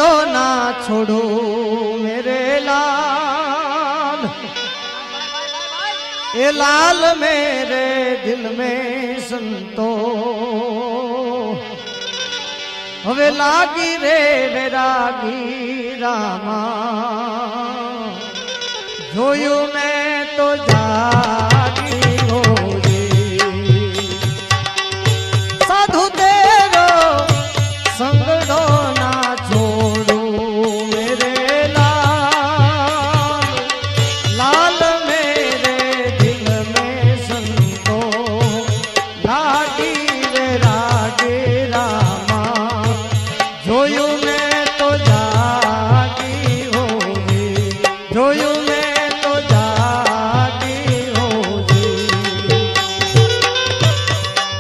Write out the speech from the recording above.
संगड़ो ना छोड़ो मेरे लाल, ये लाल मेरे दिल में संतो हवे लागी रे वैरागी रामा, जोयू मैं तो जागी हो रे साधु तेरो संगड़ो ना छोड़ू मेरे लाल, लाल मेरे दिल में संतो लागी